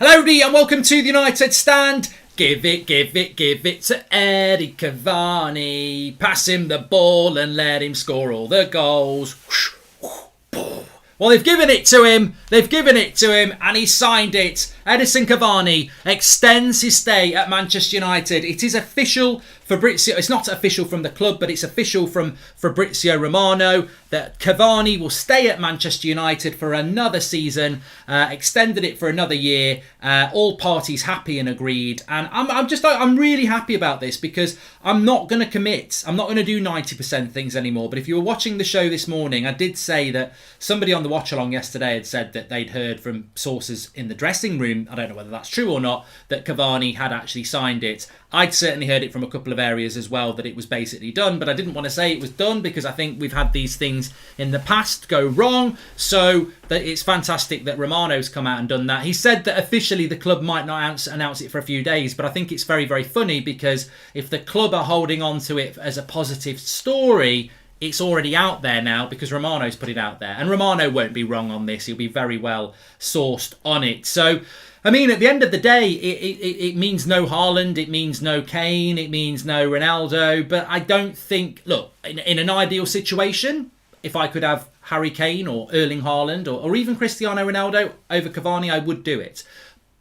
Hello everybody and welcome to the United Stand. Give it to Eddie Cavani. Pass him the ball and let him score all the goals. Well, they've given it to him, and he signed it. Edison Cavani extends his stay at Manchester United. It is official. Fabrizio, it's not official from the club, but it's official from Fabrizio Romano that Cavani will stay at Manchester United for another season, extended it for another year. All parties happy and agreed, and I'm really happy about this because I'm not going to commit. I'm not going to do 90% things anymore. But if you were watching the show this morning, I did say that somebody on the watch along yesterday had said that they'd heard from sources in the dressing room, I don't know whether that's true or not, that Cavani had actually signed it. I'd certainly heard it from a couple of areas as well that it was basically done, but I didn't want to say it was done because I think we've had these things in the past go wrong. So that it's fantastic that Romano's come out and done that. He said that officially the club might not announce it for a few days, but I think it's very, very funny because if the club are holding on to it as a positive story, it's already out there now because Romano's put it out there. And Romano won't be wrong on this. He'll be very well sourced on it. So, I mean, at the end of the day, it means no Haaland, it means no Kane, it means no Ronaldo. But I don't think, look, in an ideal situation, if I could have Harry Kane or Erling Haaland or even Cristiano Ronaldo over Cavani, I would do it.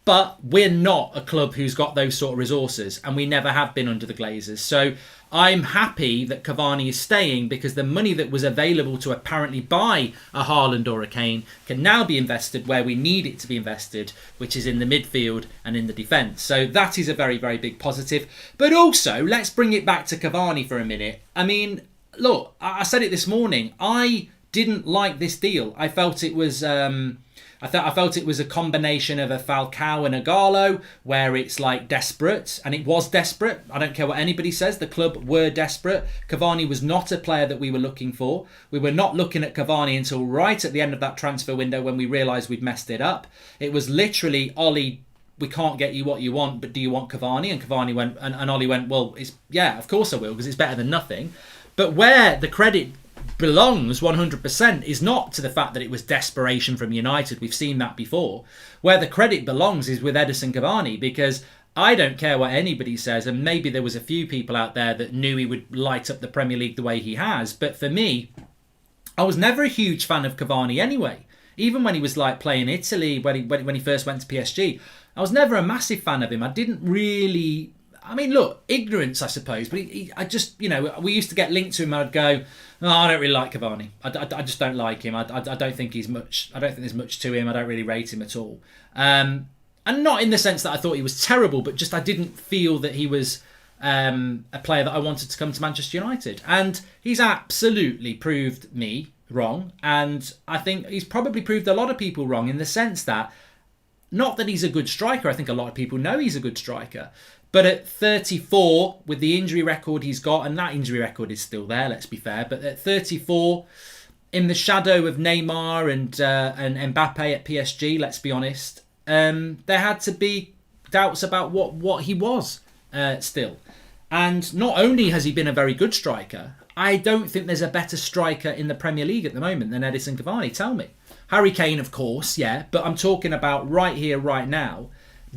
But we're not a club who's got those sort of resources, and we never have been under the Glazers. So I'm happy that Cavani is staying because the money that was available to apparently buy a Haaland or a Kane can now be invested where we need it to be invested, which is in the midfield and in the defence. So that is a very, very big positive. But also, let's bring it back to Cavani for a minute. I mean, look, I said it this morning. I didn't like this deal. I felt it was... I felt it was a combination of a Falcao and a Gallo, where it's like desperate, and it was desperate. I don't care what anybody says, the club were desperate. Cavani was not a player that we were looking for. We were not looking at Cavani until right at the end of that transfer window when we realised we'd messed it up. It was literally, Ollie, we can't get you what you want, but do you want Cavani? And Cavani went, and Ollie went, well, yeah, of course I will, because it's better than nothing. But where the credit belongs 100% is not to the fact that it was desperation from United. We've seen that before. Where the credit belongs is with Edison Cavani, because I don't care what anybody says, and maybe there was a few people out there that knew he would light up the Premier League the way he has, but for me, I was never a huge fan of Cavani anyway. Even when he was like playing Italy, when he first went to PSG, I was never a massive fan of him. I didn't really... I mean, look, ignorance, I suppose, but I just, you know, we used to get linked to him and I'd go, oh, I don't really like Cavani. I just don't like him. I don't think he's much, I don't think there's much to him. I don't really rate him at all. And not in the sense that I thought he was terrible, but just I didn't feel that he was a player that I wanted to come to Manchester United. And he's absolutely proved me wrong. And I think he's probably proved a lot of people wrong in the sense that, not that he's a good striker. I think a lot of people know he's a good striker. But at 34, with the injury record he's got, and that injury record is still there, let's be fair, but at 34, in the shadow of Neymar and Mbappe at PSG, let's be honest, there had to be doubts about what he was still. And not only has he been a very good striker, I don't think there's a better striker in the Premier League at the moment than Edison Cavani. Tell me. Harry Kane, of course, yeah, but I'm talking about right here, right now,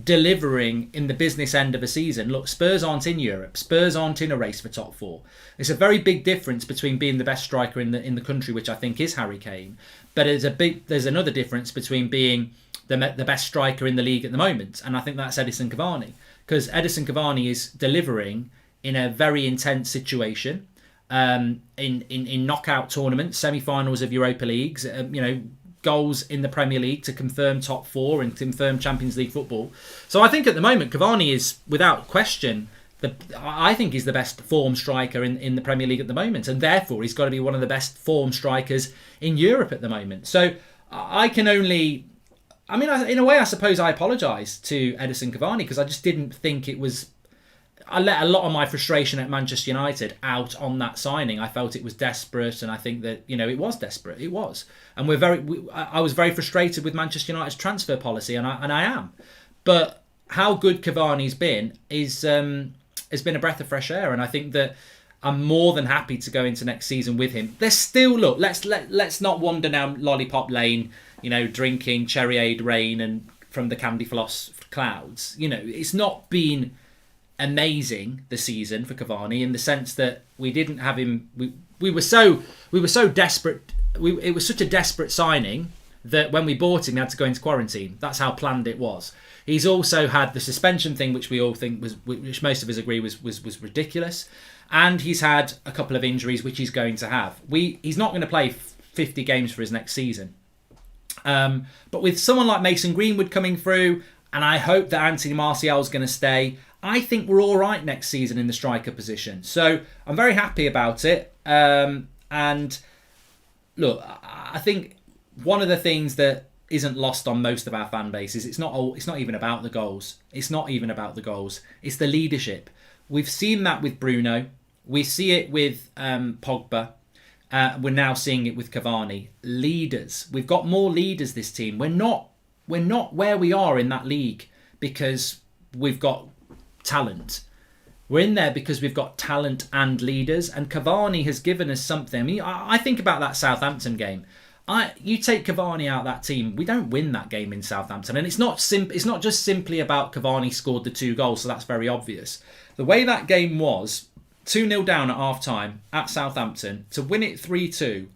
delivering in the business end of a season. Look, Spurs aren't in Europe. Spurs aren't in a race for top four. It's a very big difference between being the best striker in the country, which I think is Harry Kane, but there's another difference between being the best striker in the league at the moment, and I think that's Edison Cavani, because Edison Cavani is delivering in a very intense situation, in knockout tournaments, semi-finals of Europa Leagues, goals in the Premier League to confirm top four and confirm Champions League football. So I think at the moment Cavani is, without question, I think he's the best form striker in the Premier League at the moment, and therefore he's got to be one of the best form strikers in Europe at the moment. So I can only... I mean, in a way, I suppose I apologise to Edison Cavani because I just didn't think it was... I let a lot of my frustration at Manchester United out on that signing. I felt it was desperate, and I think that, it was desperate. It was. And I was very frustrated with Manchester United's transfer policy, and I am. But how good Cavani's been has been a breath of fresh air, and I think that I'm more than happy to go into next season with him. There's still, let's not wander down Lollipop Lane, drinking Cherryade Rain and from the Candy Floss clouds. You know, it's not been amazing the season for Cavani in the sense that we didn't have him. We were so desperate. It was such a desperate signing that when we bought him, he had to go into quarantine. That's how planned it was. He's also had the suspension thing, which we all think which most of us agree was ridiculous, and he's had a couple of injuries, which he's going to have. He's not going to play 50 games for his next season. But with someone like Mason Greenwood coming through, and I hope that Anthony Martial is going to stay, I think we're all right next season in the striker position. So I'm very happy about it. And look, I think one of the things that isn't lost on most of our fan base is it's not even about the goals. It's not even about the goals. It's the leadership. We've seen that with Bruno. We see it with Pogba. We're now seeing it with Cavani. Leaders. We've got more leaders this team. We're not where we are in that league because we've got talent. We're in there because we've got talent and leaders, and Cavani has given us something. I mean, I think about that Southampton game. You take Cavani out of that team, we don't win that game in Southampton. And it's not just simply about Cavani scored the 2 goals, so that's very obvious. The way that game was, 2-0 down at half-time at Southampton, to win it 3-2,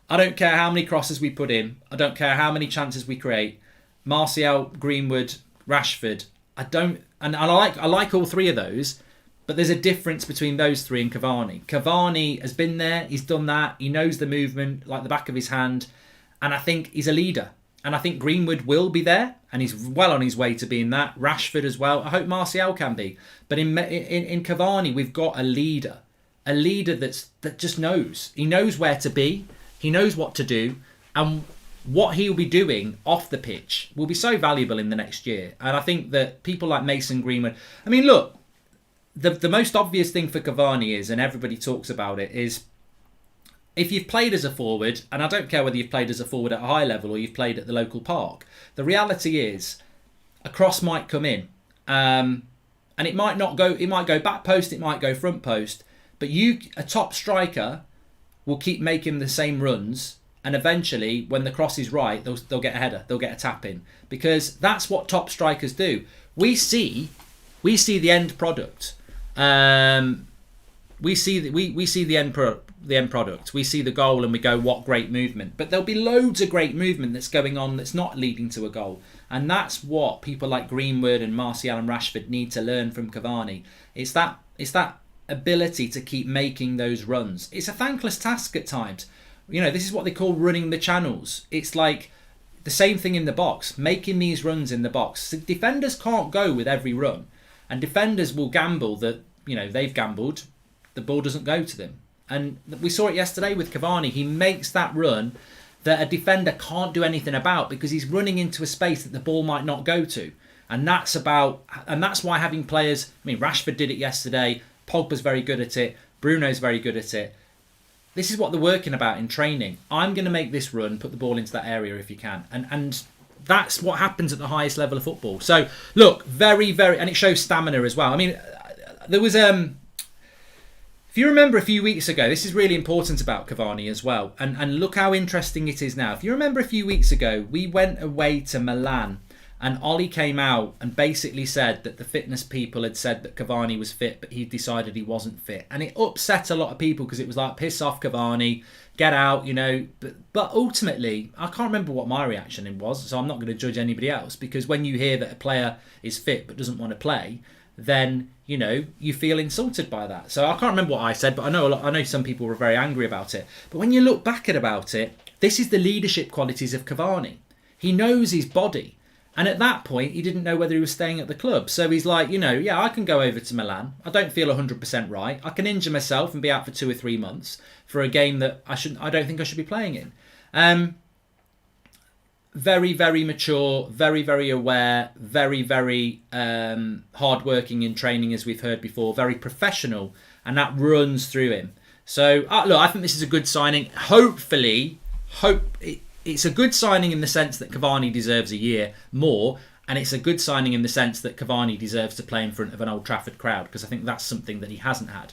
I don't care how many crosses we put in, I don't care how many chances we create, Martial, Greenwood, Rashford, I like all 3 of those, but there's a difference between those 3 and Cavani. Cavani has been there, he's done that, he knows the movement like the back of his hand, and I think he's a leader. And I think Greenwood will be there, and he's well on his way to being that. Rashford as well. I hope Martial can be. But in Cavani, we've got a leader that just knows. He knows where to be, he knows what to do, and what he'll be doing off the pitch will be so valuable in the next year. And I think that people like Mason Greenwood, I mean, look, the most obvious thing for Cavani is, and everybody talks about it, is if you've played as a forward, and I don't care whether you've played as a forward at a high level or you've played at the local park, the reality is a cross might come in, and it might go back post, it might go front post, but a top striker will keep making the same runs, and eventually when the cross is right, they'll get a header, they'll get a tap in, because that's what top strikers do. We see the end product. We see the end product. We see the goal and we go, what great movement. But there'll be loads of great movement that's going on that's not leading to a goal. And that's what people like Greenwood and Martial and Rashford need to learn from Cavani. It's that ability to keep making those runs. It's a thankless task at times. You know, this is what they call running the channels. It's like the same thing in the box, making these runs in the box. Defenders can't go with every run. And defenders will gamble that, you know, they've gambled, the ball doesn't go to them. And we saw it yesterday with Cavani. He makes that run that a defender can't do anything about because he's running into a space that the ball might not go to. And that's why having players, I mean, Rashford did it yesterday, Pogba's very good at it, Bruno's very good at it. This is what they're working about in training. I'm going to make this run, put the ball into that area if you can. And that's what happens at the highest level of football. So, look, very, very... And it shows stamina as well. I mean, there was... If you remember a few weeks ago, this is really important about Cavani as well. And look how interesting it is now. If you remember a few weeks ago, we went away to Milan and Ollie came out and basically said that the fitness people had said that Cavani was fit, but he decided he wasn't fit. And it upset a lot of people because it was like, piss off Cavani, get out, you know. But ultimately, I can't remember what my reaction was, so I'm not going to judge anybody else, because when you hear that a player is fit but doesn't want to play, then, you know, you feel insulted by that. So I can't remember what I said, but I know some people were very angry about it. But when you look back about it, this is the leadership qualities of Cavani. He knows his body. And at that point, he didn't know whether he was staying at the club. So he's like, you know, yeah, I can go over to Milan. I don't feel 100% right. I can injure myself and be out for 2 or 3 months for a game that I don't think I should be playing in. Very, very mature, very, very aware, very, very hard-working in training, as we've heard before, very professional, and that runs through him. So, look, I think this is a good signing. It's a good signing in the sense that Cavani deserves a year more, and it's a good signing in the sense that Cavani deserves to play in front of an Old Trafford crowd, because I think that's something that he hasn't had.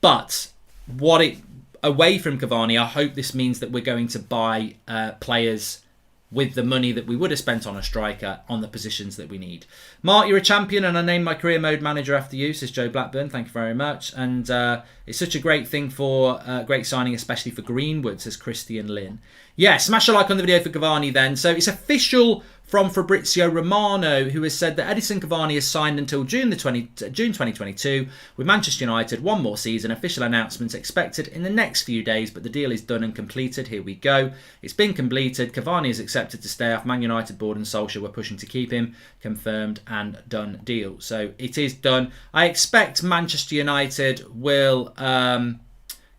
But away from Cavani, I hope this means that we're going to buy players with the money that we would have spent on a striker on the positions that we need. Mark, you're a champion, and I named my career mode manager after you, says Joe Blackburn. Thank you very much. And it's such a great thing for great signing, especially for Greenwood, says Christian Lynn. Yeah, smash a like on the video for Cavani then. So it's official from Fabrizio Romano, who has said that Edison Cavani is signed until June 2022 with Manchester United. One more season. Official announcements expected in the next few days, but the deal is done and completed. Here we go. It's been completed. Cavani is accepted to stay off. Man United board and Solskjaer were pushing to keep him. Confirmed and done deal. So it is done. I expect Manchester United will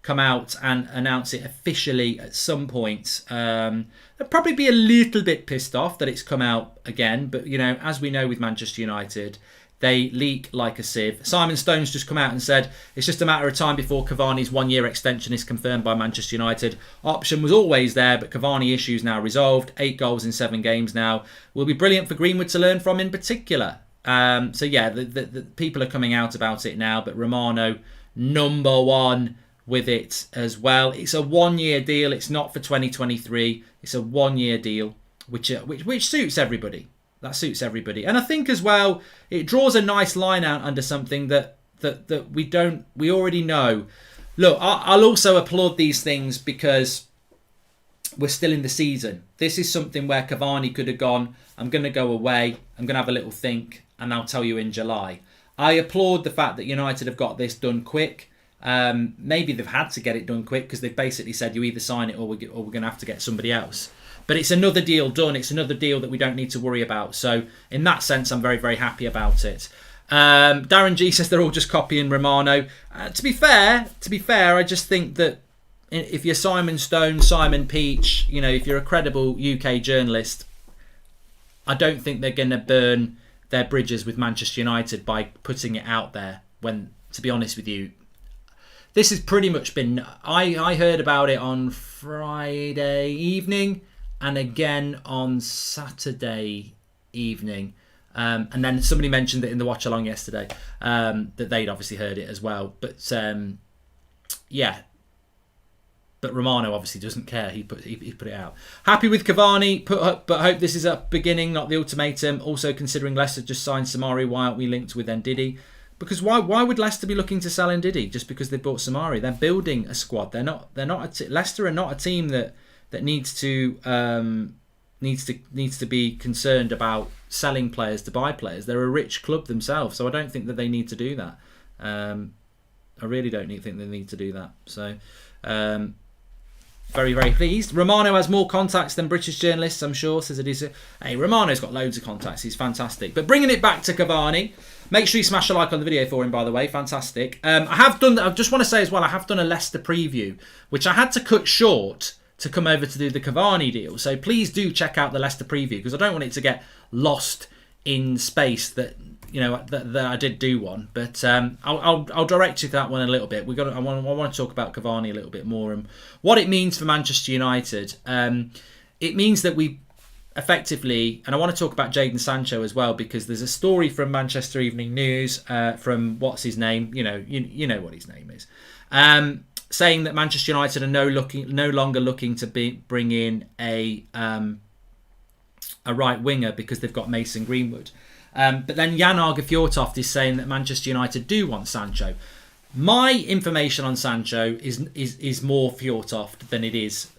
come out and announce it officially at some point. They'll probably be a little bit pissed off that it's come out again, but you know, as we know with Manchester United, they leak like a sieve. Simon Stone's just come out and said it's just a matter of time before Cavani's one-year extension is confirmed by Manchester United. Option was always there, but Cavani issues now resolved. 8 goals in 7 games now. Will be brilliant for Greenwood to learn from in particular. So yeah, the people are coming out about it now, but Romano, number one with it as well. It's a 1-year deal. It's not for 2023. It's a 1-year deal, which suits everybody. That suits everybody. And I think as well, it draws a nice line out under something that we already know. Look, I'll also applaud these things because we're still in the season. This is something where Cavani could have gone, I'm going to go away, I'm going to have a little think, and I'll tell you in July. I applaud the fact that United have got this done quick. Maybe they've had to get it done quick because they've basically said you either sign it or we're going to have to get somebody else. But it's another deal done. It's another deal that we don't need to worry about. So in that sense, I'm very, very happy about it. Darren G says they're all just copying Romano. To be fair, I just think that if you're Simon Stone, Simon Peach, you know, if you're a credible UK journalist, I don't think they're going to burn their bridges with Manchester United by putting it out there when, to be honest with you, this has pretty much been... I heard about it on Friday evening and again on Saturday evening. And then somebody mentioned it in the watch along yesterday, that they'd obviously heard it as well. But yeah. But Romano obviously doesn't care. He put it out. Happy with Cavani, but hope this is a beginning, not the ultimatum. Also considering Leicester just signed Samari, why aren't we linked with Ndidi? Because why would Leicester be looking to sell Ndidi just because they bought Samari? They're building a squad. Leicester are not a team that needs to be concerned about selling players to buy players. They're a rich club themselves, so I don't think that they need to do that. I really don't think they need to do that. So very, very pleased. Romano has more contacts than British journalists, I'm sure, says Adisa. Hey, Romano's got loads of contacts. He's fantastic. But bringing it back to Cavani, make sure you smash a like on the video for him, by the way. Fantastic. I just want to say as well, I have done a Leicester preview, which I had to cut short to come over to do the Cavani deal. So please do check out the Leicester preview because I don't want it to get lost in space that I did do one. But I'll direct you to that one a little bit. I want to talk about Cavani a little bit more and what it means for Manchester United. It means that we effectively, and I want to talk about Jadon Sancho as well because there's a story from Manchester Evening News from what's his name, you know what his name is, saying that Manchester United are no longer looking to bring in a right winger because they've got Mason Greenwood. But then Jan Arge Fjortoft is saying that Manchester United do want Sancho. My information on Sancho is more Fjortoft than it is,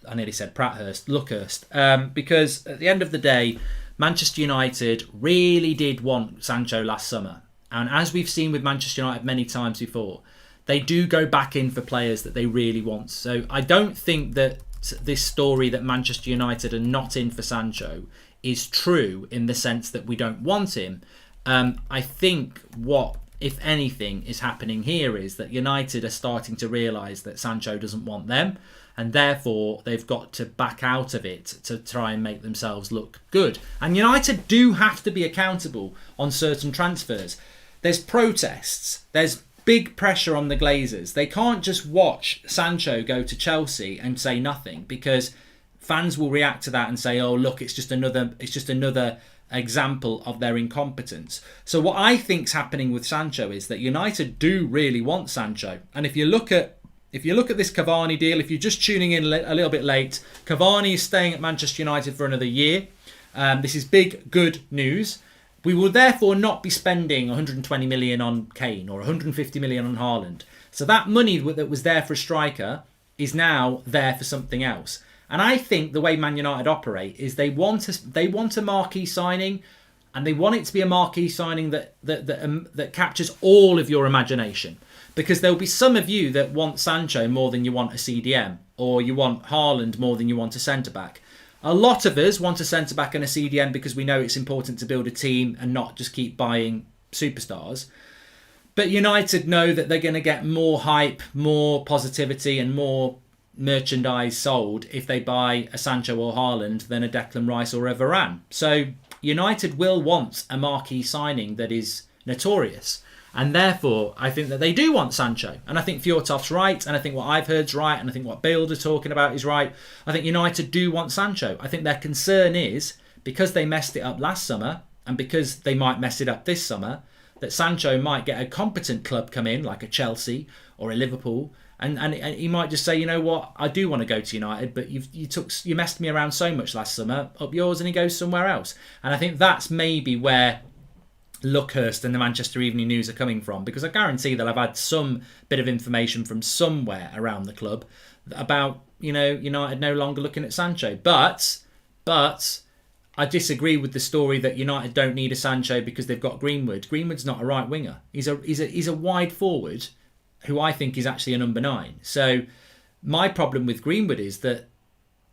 I nearly said Luckhurst, because at the end of the day, Manchester United really did want Sancho last summer. And as we've seen with Manchester United many times before, they do go back in for players that they really want. So I don't think that this story that Manchester United are not in for Sancho is true in the sense that we don't want him. I think what, if anything, is happening here is that United are starting to realise that Sancho doesn't want them, and therefore they've got to back out of it to try and make themselves look good. And United do have to be accountable on certain transfers. There's protests. There's big pressure on the Glazers. They can't just watch Sancho go to Chelsea and say nothing because fans will react to that and say, "Oh, look, it's just another example of their incompetence." So what I think's happening with Sancho is that United do really want Sancho, and if you look at if you look at this Cavani deal, if you're just tuning in a little bit late, Cavani is staying at Manchester United for another year. This is big, good news. We will therefore not be spending 120 million on Kane or 150 million on Haaland. So that money that was there for a striker is now there for something else. And I think the way Man United operate is they want a marquee signing, and they want it to be a marquee signing that captures all of your imagination. Because there'll be some of you that want Sancho more than you want a CDM, or you want Haaland more than you want a centre-back. A lot of us want a centre-back and a CDM because we know it's important to build a team and not just keep buying superstars. But United know that they're going to get more hype, more positivity and more merchandise sold if they buy a Sancho or Haaland than a Declan Rice or a Varane. So United will want a marquee signing that is notorious. And therefore, I think that they do want Sancho. And I think Fjortov's right. And I think what I've heard's right. And I think what Builder's talking about is right. I think United do want Sancho. I think their concern is, because they messed it up last summer, and because they might mess it up this summer, that Sancho might get a competent club come in, like a Chelsea or a Liverpool, and he might just say, you know what, I do want to go to United, but you messed me around so much last summer, up yours, and he goes somewhere else. And I think that's maybe where Luckhurst and the Manchester Evening News are coming from, because I guarantee that I've had some bit of information from somewhere around the club about, United no longer looking at Sancho. But I disagree with the story that United don't need a Sancho because they've got Greenwood. Greenwood's not a right winger. He's a wide forward who I think is actually a number 9. So my problem with Greenwood is that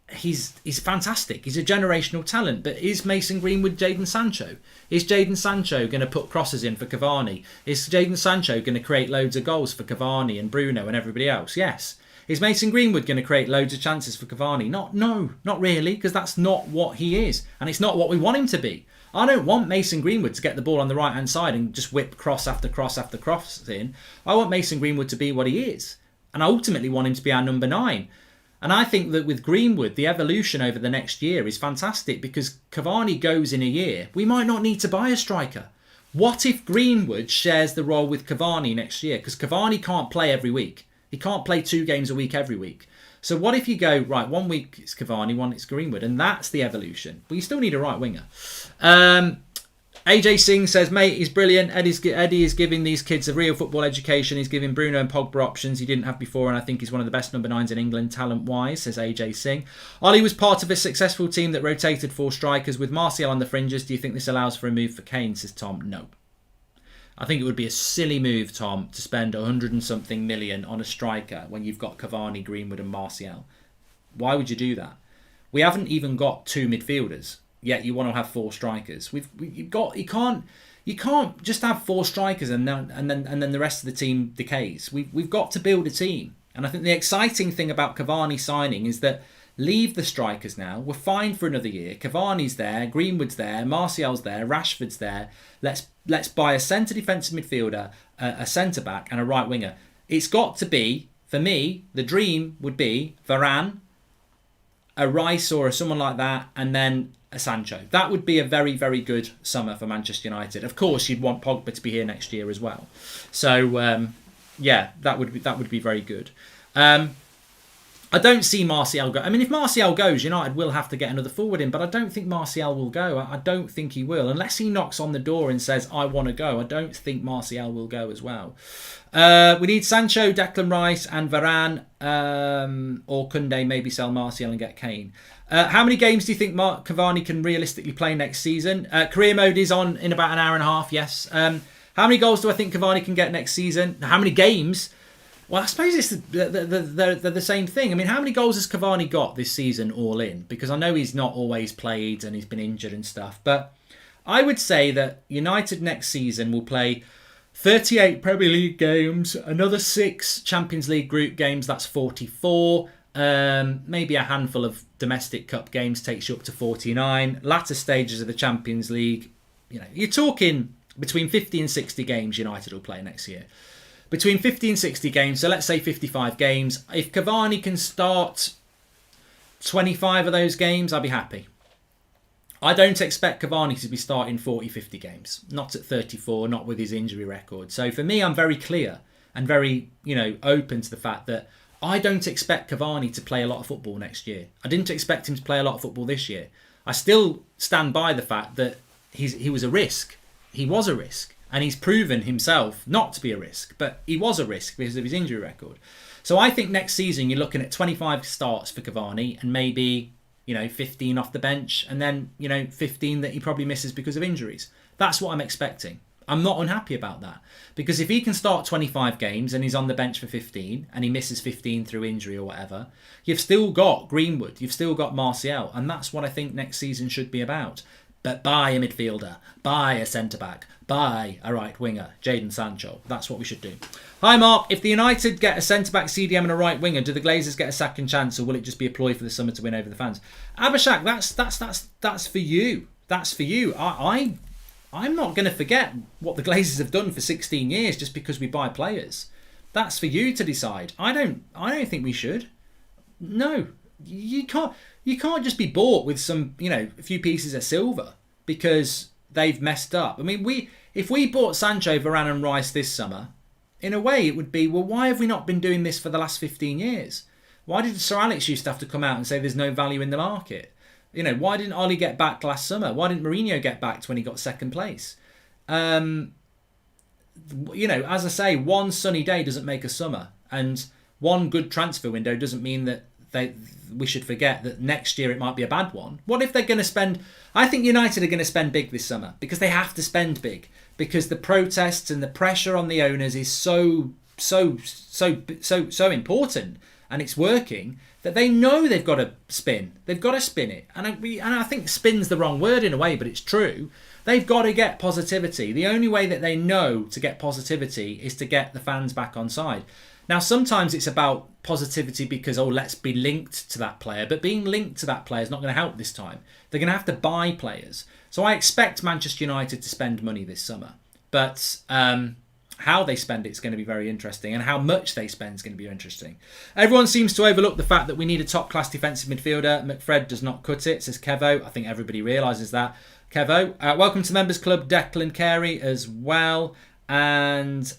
he's fantastic. He's a generational talent. But is Mason Greenwood Jadon Sancho? Is Jadon Sancho going to put crosses in for Cavani? Is Jadon Sancho going to create loads of goals for Cavani and Bruno and everybody else? Yes. Is Mason Greenwood going to create loads of chances for Cavani? No, not really, because that's not what he is. And it's not what we want him to be. I don't want Mason Greenwood to get the ball on the right-hand side and just whip cross after cross after cross in. I want Mason Greenwood to be what he is. And I ultimately want him to be our number 9. And I think that with Greenwood, the evolution over the next year is fantastic, because Cavani goes in a year. We might not need to buy a striker. What if Greenwood shares the role with Cavani next year? Because Cavani can't play every week. He can't play 2 games a week every week. So what if you go, right, 1 week it's Cavani, 1 it's Greenwood, and that's the evolution. But you still need a right winger. AJ Singh says, mate, he's brilliant. Eddie is giving these kids a real football education. He's giving Bruno and Pogba options he didn't have before, and I think he's one of the best number 9s in England, talent-wise, says AJ Singh. Ollie was part of a successful team that rotated 4 strikers with Martial on the fringes. Do you think this allows for a move for Kane, says Tom? No. I think it would be a silly move, Tom, to spend 100 and something million on a striker when you've got Cavani, Greenwood and Martial. Why would you do that? We haven't even got 2 midfielders, yet you want to have 4 strikers. You can't just have 4 strikers and then the rest of the team decays. We've got to build a team. And I think the exciting thing about Cavani signing is that leave the strikers now. We're fine for another year. Cavani's there, Greenwood's there, Martial's there, Rashford's there. Let's buy a centre defensive midfielder, a centre back and a right winger. It's got to be, for me, the dream would be Varane, a Rice or someone like that, and then a Sancho. That would be a very, very good summer for Manchester United. Of course, you'd want Pogba to be here next year as well. So, that would be very good. I don't see Martial go. I mean, if Martial goes, United will have to get another forward in, but I don't think Martial will go. I don't think he will. Unless he knocks on the door and says, I want to go, I don't think Martial will go as well. We need Sancho, Declan Rice and Varane, or Koundé, maybe sell Martial and get Kane. How many games do you think Cavani can realistically play next season? Career mode is on in about an hour and a half, yes. How many goals do I think Cavani can get next season? How many games? Well, I suppose it's they're the same thing. I mean, how many goals has Cavani got this season all in? Because I know he's not always played and he's been injured and stuff. But I would say that United next season will play 38 Premier League games, another 6 Champions League group games, that's 44. Maybe a handful of domestic cup games takes you up to 49. Latter stages of the Champions League, you're talking between 50 and 60 games United will play next year. Between 50 and 60 games, so let's say 55 games. If Cavani can start 25 of those games, I'll be happy. I don't expect Cavani to be starting 40, 50 games. Not at 34, not with his injury record. So for me, I'm very clear and very, open to the fact that I don't expect Cavani to play a lot of football next year. I didn't expect him to play a lot of football this year. I still stand by the fact that he was a risk. He was a risk. And he's proven himself not to be a risk. But he was a risk because of his injury record. So I think next season you're looking at 25 starts for Cavani and maybe, 15 off the bench. And then, 15 that he probably misses because of injuries. That's what I'm expecting. I'm not unhappy about that. Because if he can start 25 games and he's on the bench for 15 and he misses 15 through injury or whatever, you've still got Greenwood, you've still got Martial, and that's what I think next season should be about. But buy a midfielder, buy a centre-back, buy a right winger, Jadon Sancho. That's what we should do. Hi Mark, if the United get a centre-back, CDM and a right winger, do the Glazers get a second chance or will it just be a ploy for the summer to win over the fans? Abhishek, that's for you. That's for you. I'm not going to forget what the Glazers have done for 16 years just because we buy players. That's for you to decide. I don't think we should. No, you can't just be bought with some, a few pieces of silver because they've messed up. I mean, if we bought Sancho, Varane and Rice this summer, in a way it would be, well, why have we not been doing this for the last 15 years? Why did Sir Alex used to have to come out and say there's no value in the market? Why didn't Oli get back last summer? Why didn't Mourinho get backed when he got second place? As I say, one sunny day doesn't make a summer. And one good transfer window doesn't mean that we should forget that next year it might be a bad one. What if they're going to spend... I think United are going to spend big this summer because they have to spend big. Because the protests and the pressure on the owners is so important. And it's working that they know they've got to spin. They've got to spin it. And I think spin's the wrong word in a way, but it's true. They've got to get positivity. The only way that they know to get positivity is to get the fans back on side. Now, sometimes it's about positivity because, let's be linked to that player. But being linked to that player is not going to help this time. They're going to have to buy players. So I expect Manchester United to spend money this summer. But... how they spend it is going to be very interesting, and how much they spend is going to be interesting. Everyone seems to overlook the fact that we need a top-class defensive midfielder. McFred does not cut it, says Kevo. I think everybody realises that. Kevo, welcome to Members Club, Declan Carey as well. And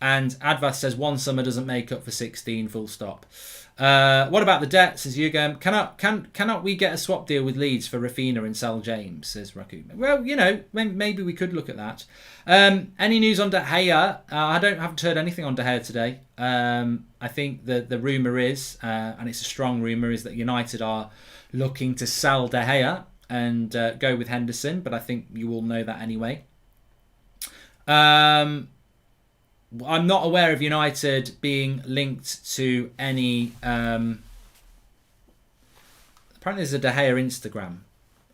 Advath says one summer doesn't make up for 16, full stop. What about the debt, says Hugo. Cannot we get a swap deal with Leeds for Rafinha and sell James, says Raku. Well, maybe we could look at that. Any news on De Gea? I haven't heard anything on De Gea today. I think the rumour is, and it's a strong rumour, is that United are looking to sell De Gea and go with Henderson, but I think you all know that anyway. I'm not aware of United being linked to any... apparently there's a De Gea Instagram.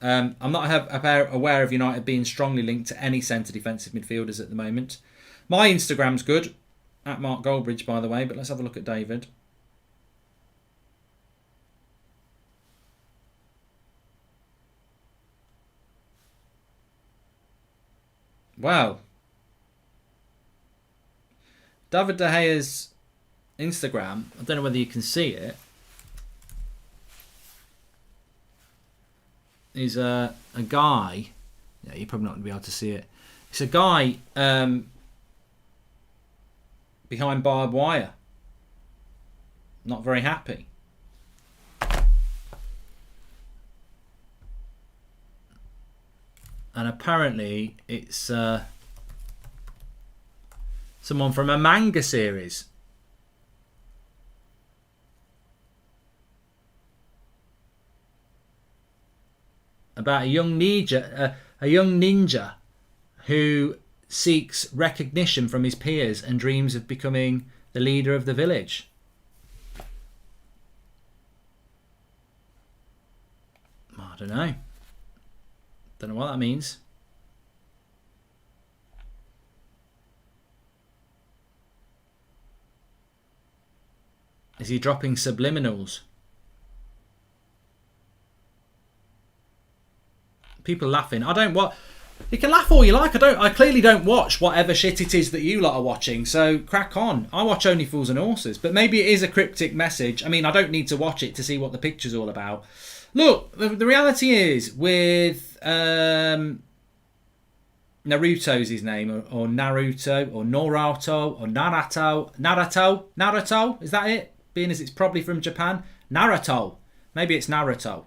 I'm not aware of United being strongly linked to any centre defensive midfielders at the moment. My Instagram's good, at Mark Goldbridge, by the way, but let's have a look at David. Wow. David De Gea's Instagram, I don't know whether you can see it, is a guy, yeah, you're probably not going to be able to see it. It's a guy behind barbed wire. Not very happy. And apparently it's... someone from a manga series. About a young ninja who seeks recognition from his peers and dreams of becoming the leader of the village. I don't know. Don't know what that means. Is he dropping subliminals? People laughing. I don't what. You can laugh all you like. I clearly don't watch whatever shit it is that you lot are watching. So crack on. I watch Only Fools and Horses, but maybe it is a cryptic message. I mean, I don't need to watch it to see what the picture's all about. Look, the reality is with Naruto's his name, or Naruto, or Norato, or Naruto. Is that it? Being as it's probably from Japan. Naruto. Maybe it's Naruto.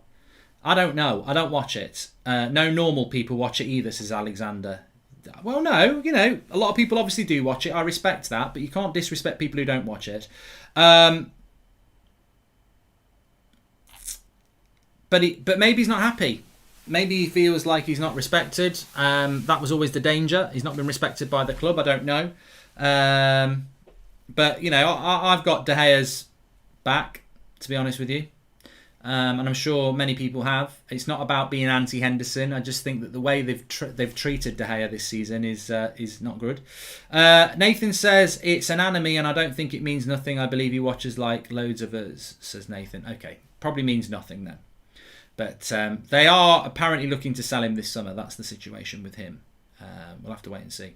I don't know. I don't watch it. No normal people watch it either, says Alexander. Well, no, a lot of people obviously do watch it. I respect that, but you can't disrespect people who don't watch it. But maybe he's not happy. Maybe he feels like he's not respected. That was always the danger. He's not been respected by the club. I don't know. But, I've got De Gea's back, to be honest with you. And I'm sure many people have. It's not about being anti-Henderson. I just think that the way they've treated De Gea this season is not good. Nathan says, it's an anime and I don't think it means nothing. I believe he watches like loads of us, says Nathan. Okay, probably means nothing then. But they are apparently looking to sell him this summer. That's the situation with him. We'll have to wait and see.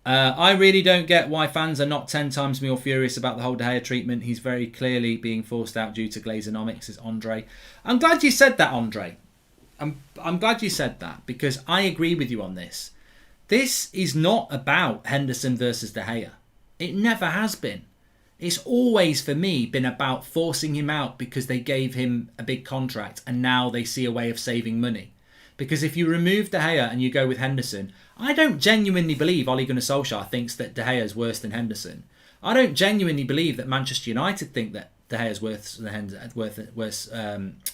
I really don't get why fans are not 10 times more furious about the whole De Gea treatment. He's very clearly being forced out due to Glazonomics, says Andre. I'm glad you said that, Andre. I'm glad you said that, because I agree with you on this. This is not about Henderson versus De Gea. It never has been. It's always, for me, been about forcing him out because they gave him a big contract and now they see a way of saving money. Because if you remove De Gea and you go with Henderson, I don't genuinely believe Ole Gunnar Solskjaer thinks that De Gea is worse than Henderson. I don't genuinely believe that Manchester United think that De Gea is worse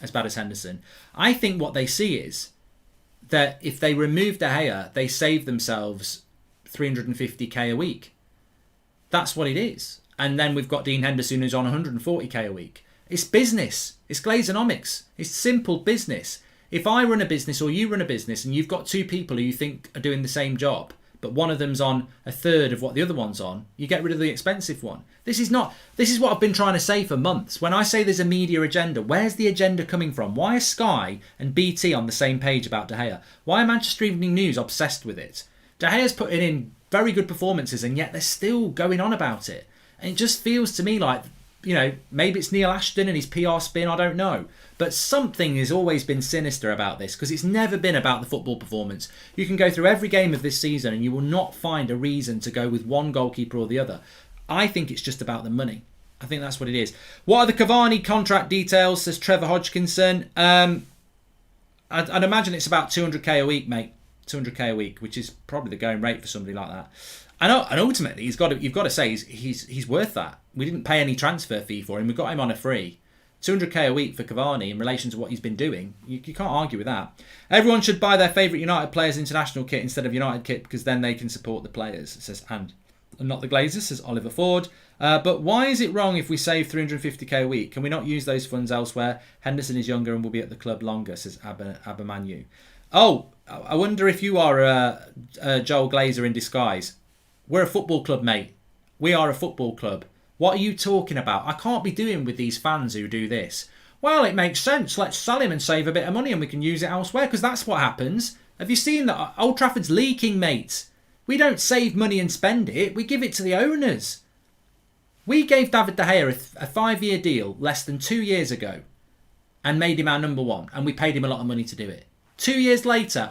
as bad as Henderson. I think what they see is that if they remove De Gea, they save themselves 350k a week. That's what it is. And then we've got Dean Henderson who's on 140k a week. It's business. It's Glazonomics. It's simple business. If I run a business or you run a business and you've got two people who you think are doing the same job, but one of them's on a third of what the other one's on, you get rid of the expensive one. This is what I've been trying to say for months. When I say there's a media agenda, where's the agenda coming from? Why are Sky and BT on the same page about De Gea? Why are Manchester Evening News obsessed with it? De Gea's putting in very good performances and yet they're still going on about it. And it just feels to me like, maybe it's Neil Ashton and his PR spin, I don't know. But something has always been sinister about this because it's never been about the football performance. You can go through every game of this season and you will not find a reason to go with one goalkeeper or the other. I think it's just about the money. I think that's what it is. What are the Cavani contract details, says Trevor Hodgkinson. I'd imagine it's about 200k a week, mate. 200k a week, which is probably the going rate for somebody like that. And ultimately, you've got to say he's worth that. We didn't pay any transfer fee for him. We got him on a free. 200k a week for Cavani in relation to what he's been doing. You can't argue with that. Everyone should buy their favourite United players' international kit instead of United kit because then they can support the players, says and not the Glazers, says Oliver Ford. But why is it wrong if we save 350k a week? Can we not use those funds elsewhere? Henderson is younger and will be at the club longer, says Abamanu. Oh, I wonder if you are Joel Glazer in disguise. We're a football club, mate. We are a football club. What are you talking about? I can't be doing with these fans who do this. Well, it makes sense. Let's sell him and save a bit of money and we can use it elsewhere because that's what happens. Have you seen that? Old Trafford's leaking, mate. We don't save money and spend it. We give it to the owners. We gave David De Gea a 5-year deal less than 2 years ago and made him our number one and we paid him a lot of money to do it. 2 years later,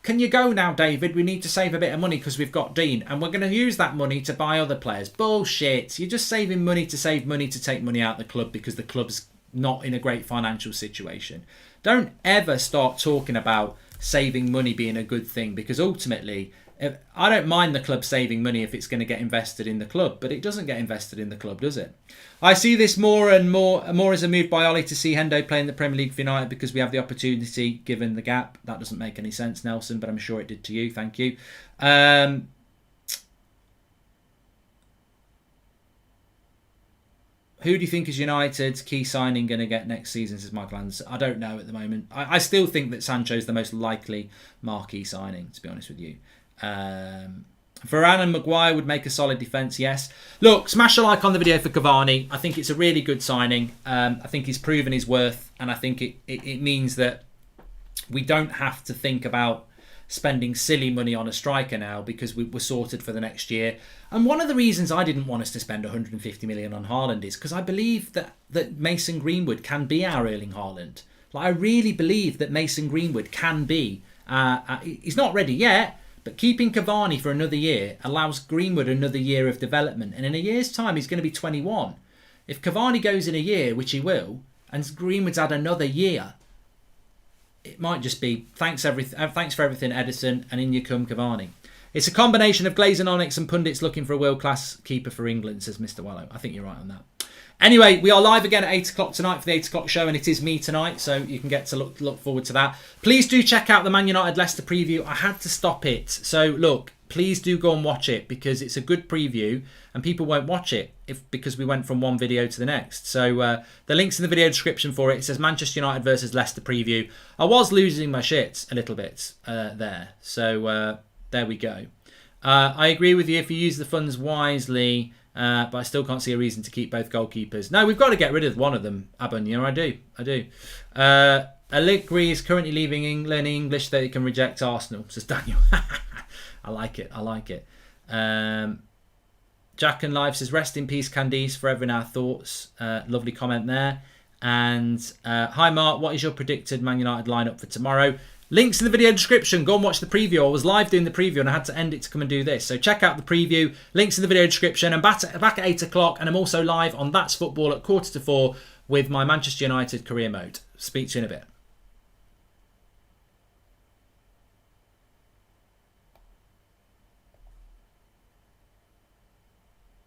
can you go now, David? We need to save a bit of money because we've got Dean and we're going to use that money to buy other players. Bullshit. You're just saving money to save money to take money out of the club because the club's not in a great financial situation. Don't ever start talking about saving money being a good thing because ultimately, I don't mind the club saving money if it's going to get invested in the club, but it doesn't get invested in the club, does it? I see this more and more as a move by Ollie to see Hendo play in the Premier League for United because we have the opportunity given the gap. That doesn't make any sense, Nelson, but I'm sure it did to you. Thank you. Who do you think is United's key signing going to get next season, says Michael Anderson? I don't know at the moment. I still think that Sancho's the most likely marquee signing, to be honest with you. Varane and Maguire would make a solid defence, yes. Look, smash a like on the video for Cavani. I think it's a really good signing. I think he's proven his worth, and I think it means that we don't have to think about spending silly money on a striker now because we're sorted for the next year. And one of the reasons I didn't want us to spend 150 million on Haaland is because I believe that Mason Greenwood can be our Erling Haaland. Like, I really believe that Mason Greenwood can be He's not ready yet, but keeping Cavani for another year allows Greenwood another year of development. And in a year's time, he's going to be 21. If Cavani goes in a year, which he will, and Greenwood's had another year, it might just be thanks for everything, Edison, and in you come Cavani. It's a combination of Glazer, Onyx and pundits looking for a world-class keeper for England, says Mr. Wallow. I think you're right on that. Anyway, we are live again at 8 o'clock tonight for the 8 o'clock show, and it is me tonight, so you can get to look forward to that. Please do check out the Man United Leicester preview. I had to stop it. So, look, please do go and watch it, because it's a good preview, and people won't watch it because we went from one video to the next. So, the link's in the video description for it. It says Manchester United versus Leicester preview. I was losing my shit a little bit there. So, there we go. I agree with you if you use the funds wisely, but I still can't see a reason to keep both goalkeepers. No, we've got to get rid of one of them, Abon. You know, I do. Allegri is currently leaving England. English that he can reject Arsenal, says Daniel. I like it. Jack and Live says, rest in peace, Candice, forever in our thoughts. Lovely comment there. And hi, Mark. What is your predicted Man United lineup for tomorrow? Links in the video description. Go and watch the preview. I was live doing the preview and I had to end it to come and do this. So check out the preview. Links in the video description. I'm back at 8 o'clock, and I'm also live on That's Football at 3:45 with my Manchester United career mode. Speak to you in a bit.